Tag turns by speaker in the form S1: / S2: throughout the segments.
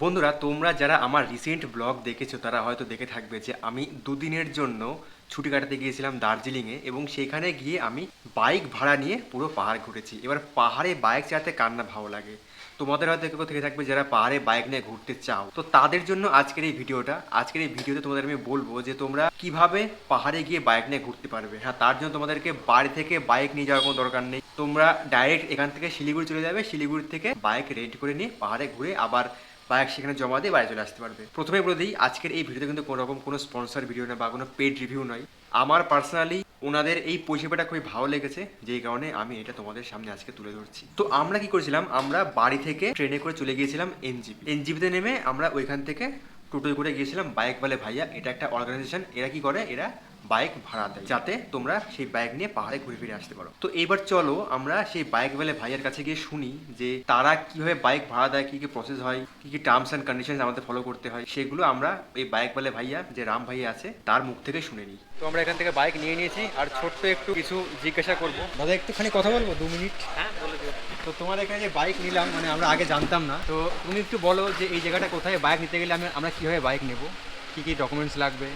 S1: বন্ধুরা, তোমরা যারা আমার রিসেন্ট ব্লগ দেখেছো তারা হয়তো দেখে থাকবে যে আমি দুদিনের জন্য ছুটি কাটাতে গিয়েছিলাম দার্জিলিংয়ে, এবং সেখানে গিয়ে আমি বাইক ভাড়া নিয়ে পুরো পাহাড় ঘুরেছি। এবার পাহাড়ে বাইক চালাতে কার না ভালো লাগে। তোমাদের হয়তো কেউ থেকে থাকবে যারা পাহাড়ে বাইক নিয়ে ঘুরতে চাও, তো তাদের জন্য আজকের এই ভিডিওটা। আজকের এই ভিডিওতে তোমাদের আমি বলবো যে তোমরা কিভাবে পাহাড়ে গিয়ে বাইক নিয়ে ঘুরতে পারবে। হ্যাঁ, তার জন্য তোমাদেরকে বাড়ি থেকে বাইক নিয়ে যাওয়ার কোনো দরকার নেই। তোমরা ডাইরেক্ট এখান থেকে শিলিগুড়ি চলে যাবে, শিলিগুড়ি থেকে বাইক রেন্ট করে নিয়ে পাহাড়ে ঘুরে আবার বাইক সেখানে জমা দিয়ে বাড়ি চলে আসতে পারবে। প্রথমে বলে দিই, আজকের এই ভিডিওতে কিন্তু কোনো রকম কোনো স্পন্সর ভিডিও না বা কোনো পেড রিভিউ নয়। আমার পার্সোনালি ওনাদের এই পরিষেবাটা খুবই ভালো লেগেছে, যেই কারণে আমি এটা তোমাদের সামনে আজকে তুলে ধরছি। তো আমরা কি করেছিলাম, আমরা বাড়ি থেকে ট্রেনে করে চলে গিয়েছিলাম এনজিপিতে নেমে আমরা ওইখান থেকে টোটোয় করে গিয়েছিলাম বাইক বালে ভাইয়া। এটা একটা অর্গানাইজেশন। এরা কি করে, এরা বাইক ভাড়া দেয় যাতে তোমরা সেই বাইক নিয়ে পাহাড়ে ঘুরে ফিরে আসতে পারো। তো এইবার চলো আমরা সেই বাইক ওয়ালে ভাইয়ের কাছে গিয়ে শুনি যে তারা কিভাবে বাইক ভাড়া দেয়, কি কি প্রসেস হয়, কি কি টার্মস অ্যান্ড কন্ডিশন আমাদের ফলো করতে হয়, সেগুলো আমরা এই বাইক ওয়ালে ভাইয়া যে রাম ভাইয়া আছে তার মুখ থেকে শুনে নিই। তো আমরা এখান থেকে বাইক নিয়ে নিয়েছি, আর ছোট্ট একটু কিছু জিজ্ঞাসা করবো। দাদা একটুখানি কথা বলবো, 2 মিনিট?
S2: হ্যাঁ, বলে দিও।
S1: তো তোমার এখানে যে বাইক নিলাম, মানে আমরা আগে জানতাম না, তো তুমি একটু বলো যে এই জায়গাটা কোথায়, বাইক নিতে গেলে আমরা কীভাবে বাইক নেব, কী কী ডকুমেন্টস লাগবে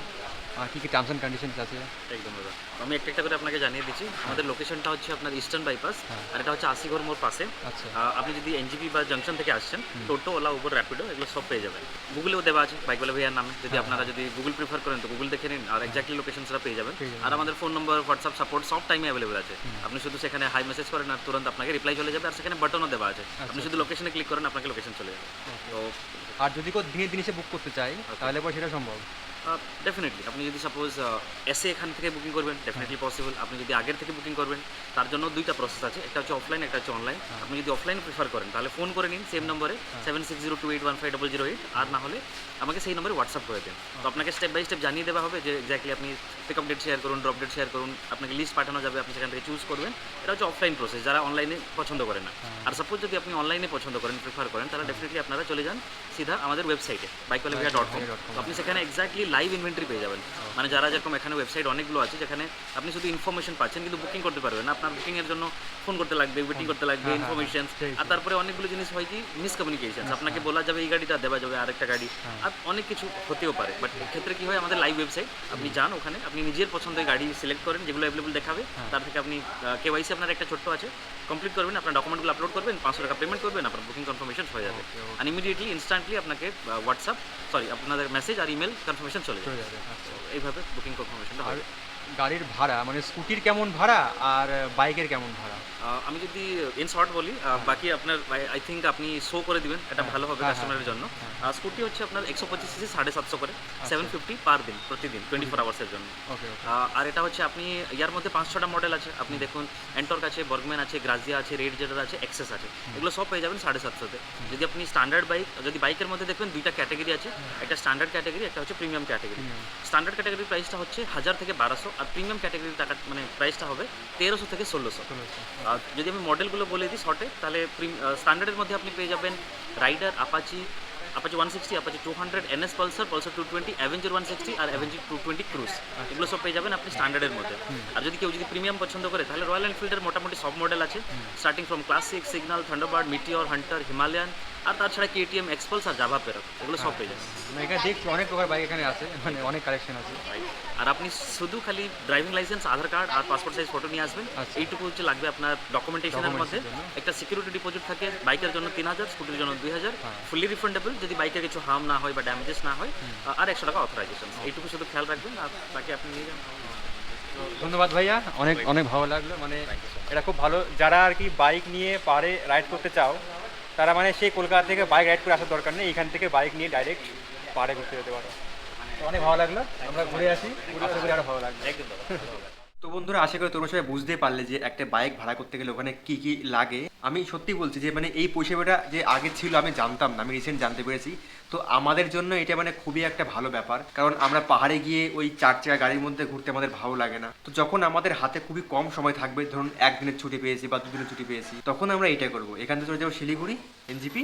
S1: আর কী কী টার্মস অ্যান্ড কন্ডিশনস আছে।
S2: একদম দাদা, আমি একটা একটা করে আপনাকে জানিয়ে দিচ্ছি। আমাদের লোকেশনটা হচ্ছে আপনার ইস্টার্ন বাইপাস, আর এটা হচ্ছে আশিঘর মোড় পাশে।
S1: আচ্ছা।
S2: আপনি যদি এনজিপি বা জাংশন থেকে আসছেন, টোটো, ওলা, উবর, র্যাপিডো এগুলো সব পেয়ে যাবেন। গুগলেও দেওয়া আছে বাইক বলে ভাইয়ার নামে। যদি আপনারা যদি গুগল প্রিফার করেন তো গুগল দেখে নিন, আর এক্স্যাক্টলি লোকেশনসটা পেয়ে যাবেন। আর আমাদের ফোন নম্বর, হোয়াটসঅ্যাপ সাপোর্ট সব টাইমে অ্যাভেলেবল আছে। আপনি শুধু সেখানে হাই মেসেজ করেন আর তুরন্ত আপনাকে রিপ্লাই চলে যাবে। আর সেখানে বাটনও দেওয়া আছে, আপনি শুধু লোকেশনে ক্লিক করেন, আপনাকে লোকেশন চলে যাবে। তো
S1: আর যদি কেউ দিনে দিনে বুক করতে চাই তাহলে পরে সেটা সম্ভব?
S2: ডেফিনেটলি আপনি যদি সাপোজ এসে এখান থেকে বুকিং করবেন, ডেফিনেটলি পসিবল। আপনি যদি আগের থেকে বুকিং করবেন, তার জন্য দুইটা প্রসেস আছে, একটা হচ্ছে অফলাইন, একটা হচ্ছে অনলাইন। আপনি যদি অফলাইন প্রিফার করেন তাহলে ফোন করে নিন সেম নম্বরে 7602815008, আর না হলে আমাকে সেই নম্বরে হোয়াটসঅ্যাপ করে দিন। তো আপনাকে স্টেপ বাই স্টেপ জানিয়ে দেওয়া হবে যে এক্স্যাক্টলি আপনি পিক আপ ডেট শেয়ার করুন, ড্রপ ডেট শেয়ার করুন, আপনাকে লিস্ট পাঠানো যাবে, আপনি সেখান থেকে চুজ করবেন। এটা হচ্ছে অফলাইন প্রসেস, যারা অনলাইনে পছন্দ করেন না। আর সাপোজ যদি আপনি অনলাইনে পছন্দ করেন, প্রিফার করেন, তাহলে ডেফিনেটলি আপনারা চলে যান সিধা আমাদের ওয়েবসাইটে bikewalavia.com। তো আপনি সেখানে এক্স্যাক্টলি লাইভ ইনভেন্টরি পেয়ে যাবেন। মানে যারা যেরকম এখানে ওয়েবসাইট অনেকগুলো আছে, যেখানে আপনি শুধু ইনফরমেশন পাচ্ছেন কিন্তু বুকিং করতে পারবেন না। আপনার বুকিংয়ের জন্য ফোন করতে লাগবে, ওয়েটিং করতে লাগবে, ইনফরমেশন। আর তারপরে অনেকগুলো জিনিস হয় কি, মিসকমিউনিকেশন। আপনাকে বলা যাবে এই গাড়িটা, দেওয়া যাবে আরেকটা গাড়ি, আর অনেক কিছু হতেও পারে। বাট ক্ষেত্রে কি হয়, আমাদের লাইভ ওয়েবসাইট, আপনি যান ওখানে, আপনি নিজের পছন্দের গাড়ি সিলেক্ট করেন, যেগুলো অ্যাভেলেবল দেখাবে। তার থেকে আপনি কেওয়াইসি আপনার একটা ছোট্ট আছে, কমপ্লিট করবেন, আপনার ডকুমেন্টগুলো আপলোড করবেন, 500 টাকা পেমেন্ট করবেন, আপনার বুকিং কনফার্মেশন হয়ে যাবে। আর ইমিডিয়েটলি ইনস্ট্যান্টলি আপনাকে হোয়াটসঅ্যাপ, আপনাদের মেসেজ আর ইমেল কনফার্মেশন চলে যাবে। এইভাবে বুকিং কনফার্মেশনটা হয়।
S1: গাড়ির ভাড়া মানে স্কুটির কেমন ভাড়া আর বাইকের কেমন ভাড়া?
S2: আমি যদি ইন শর্ট বলি, বাকি আপনার আই থিঙ্ক আপনি শো করে দিবেন, এটা ভালো হবে কাস্টমারের জন্য। স্কুটি হচ্ছে আপনার 125 সিসি 750 করে, 750 পার দিন, প্রতিদিন 24 আওয়ার্সের জন্য। আর এটা হচ্ছে আপনি ইয়ার মধ্যে 5-6টা মডেল আছে। আপনি দেখুন, এন্টর্ক আছে, বর্গম্যান আছে, গ্রাজিয়া আছে, রেড জেডার আছে, এক্সেস আছে, এগুলো সব পেয়ে যাবেন 750-তে। যদি আপনি স্ট্যান্ডার্ড বাইক, যদি বাইকের মধ্যে দেখবেন দুইটা ক্যাটাগরি আছে, একটা স্ট্যান্ডার্ড ক্যাটাগরি, একটা হচ্ছে প্রিমিয়াম ক্যাটাগরি। স্ট্যান্ডার্ড ক্যাটাগরির প্রাইসটা হচ্ছে 1000 থেকে 1200, আর প্রিমিয়াম ক্যাটাগরির টাকা মানে প্রাইসটা হবে 1300 থেকে 1600। আর যদি আমি মডেলগুলো বলে দিই শর্টে, তাহলে স্ট্যান্ডার্ডের মধ্যে আপনি পেয়ে যাবেন Rider, Apache 160, Apache 200, NS Pulsar, Pulsar 220, Avenger 160 আর অ্যাভেঞ্জার 220 ক্রুজ, এগুলো সব পেয়ে যাবেন আপনি স্ট্যান্ডার্ডের মধ্যে। আর যদি কেউ যদি প্রিমিয়াম পছন্দ করে, তাহলে রয়্যাল এনফিল্ডের মোটামুটি সব মডেল আছে, starting from classic, signal, Thunderbird, Meteor, Hunter, Himalayan, আর তাছাড়া KTM, এক্সপালস আর জাভা পেরো, এগুলো সব পেয়ে যাবেন।
S1: এখানে দেখছি অনেক প্রকার বাইক এখানে আছে, মানে অনেক কালেকশন আছে।
S2: আর আপনি শুধু খালি ড্রাইভিং লাইসেন্স, আধার কার্ড আর পাসপোর্ট সাইজ ফটো নিয়ে আসবেন। এইটুকু হচ্ছে লাগবে আপনার ডকুমেন্টেশনের মধ্যে। একটা সিকিউরিটি ডিপোজিট থাকে, বাইকের জন্য 3000, স্কুটির জন্য 2000, ফুলি রিফান্ডেবল যদি বাইকের কিছু হার্ম না হয় বা ড্যামেজেস না হয়, আর 100 টাকা অথরাইজেশন। এইটুকু শুধু খেয়াল রাখবেন, আর বাকি আপনি নিয়ে যান।
S1: ধন্যবাদ ভাইয়া, অনেক অনেক ভালো লাগলো। মানে এটা খুব ভালো, যারা আর কি বাইক নিয়ে পাহাড়ে রাইড করতে চাও তারা মানে সেই কলকাতা থেকে বাইক রাইড করে আসার দরকার নেই, এখান থেকে বাইক নিয়ে ডাইরেক্ট পাহাড়ে ঘুরতে যেতে পারো। তো অনেক ভালো লাগলো, আমরা ঘুরে আসি, আশা করি আরও ভালো লাগবে।
S2: একদম দাদা।
S1: তো বন্ধুরা, আশা করি তোমরা সবাই বুঝতে পারলে যে একটা বাইক ভাড়া করতে গেলে ওখানে কি কি লাগে। আমি সত্যি বলছি যে মানে এই পরিষেবাটা যে আগে ছিল আমি জানতাম না, আমি রিসেন্ট জানতে পেরেছি। তো আমাদের জন্য এটা মানে খুবই একটা ভালো ব্যাপার, কারণ আমরা পাহাড়ে গিয়ে ওই 4 চাকা গাড়ির মধ্যে ঘুরতে আমাদের ভালো লাগে না। তো যখন আমাদের হাতে খুবই কম সময় থাকবে, ধরুন একদিনের ছুটি পেয়েছি বা 2 দিনের ছুটি পেয়েছি, তখন আমরা এটা করবো, এখান থেকে চলে যাবো শিলিগুড়ি এনজিপি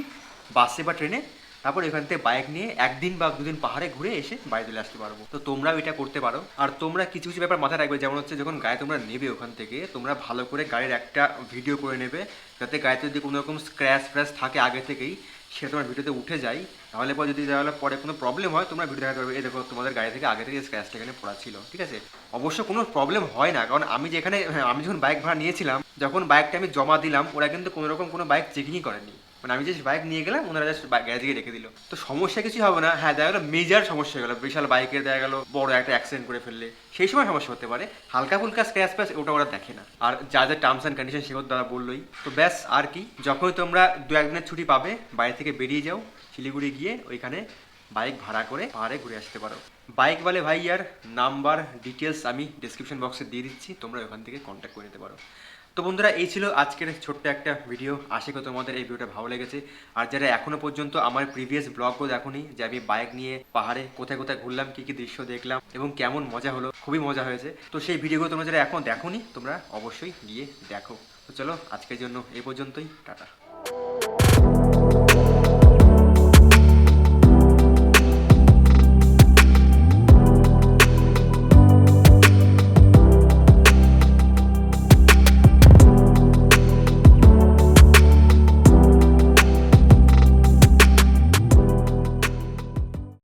S1: বাসে বা ট্রেনে, তারপর এখান থেকে বাইক নিয়ে 1 দিন বা 2 দিন পাহাড়ে ঘুরে এসে বাড়ি চলে আসতে পারবো। তো তোমরাও এটা করতে পারো। আর তোমরা কিছু কিছু ব্যাপার মাথায় রাখবে, যেমন হচ্ছে যখন গাড়ি তোমরা নেবে ওখান থেকে, তোমরা ভালো করে গাড়ির একটা ভিডিও করে নেবে, যাতে গাড়িতে যদি কোনো রকম স্ক্র্যাচ ফ্র্যাচ থাকে আগে থেকেই সেটা তোমার ভিডিওতে উঠে যায়, তাহলে পরে যদি তাহলে পরে কোনো প্রবলেম হয় তোমরা ভিডিও দেখাতে পারবে, এই দেখো তোমাদের গাড়ি থেকে আগে থেকে স্ক্র্যাচটা এখানে পড়া ছিল, ঠিক আছে। অবশ্য কোনো প্রবলেম হয় না, কারণ আমি যেখানে আমি যখন বাইক ভাড়া নিয়েছিলাম, যখন বাইকটা আমি জমা দিলাম ওরা কিন্তু কোনো রকম কোনো বাইক চেকিংই করেনি, মানে আমি জাস্ট বাইক নিয়ে গেলাম, ওনারা জাস্ট গ্যারেজে গিয়ে রেখে দিল। তো সমস্যা কিছু হবে না। হ্যাঁ, দেখা গেলো মেজার সমস্যা হয়ে গেলো, বিশাল বাইকের দেখা গেলো বড় একটা অ্যাক্সিডেন্ট করে ফেললে, সেই সময় সমস্যা হতে পারে। হালকা ফুলকা স্ক্র্যাচ প্যাচ ওটা ওরা দেখে না। আর যা যা টার্মস অ্যান্ড কন্ডিশন সেগুলো তারা বললোই। তো ব্যাস আর কি, যখনই তোমরা 2-1 দিনের ছুটি পাবে বাড়ি থেকে বেরিয়ে যাও, শিলিগুড়ি গিয়ে ওইখানে বাইক ভাড়া করে পাহাড়ে ঘুরে আসতে পারো। বাইক বলে ভাই আর নাম্বার ডিটেলস আমি ডিসক্রিপশন বক্সে দিয়ে দিচ্ছি, তোমরা ওখান থেকে কন্ট্যাক্ট করে নিতে পারো। তো বন্ধুরা, এই ছিল আজকের ছোট্ট একটা ভিডিও। আশা করি তোমাদের এই ভিডিওটা ভালো লেগেছে। আর যারা এখনো পর্যন্ত আমার প্রিভিয়াস ব্লগও দেখোনি, যে আমি বাইক নিয়ে পাহাড়ে কোথায় কোথায় ঘুরলাম, কী কী দৃশ্য দেখলাম এবং কেমন মজা হলো, খুবই মজা হয়েছে, তো সেই ভিডিওগুলো তোমরা যারা এখন দেখোনি তোমরা অবশ্যই গিয়ে দেখো। তো চলো আজকের জন্য এই পর্যন্তই, টাটা।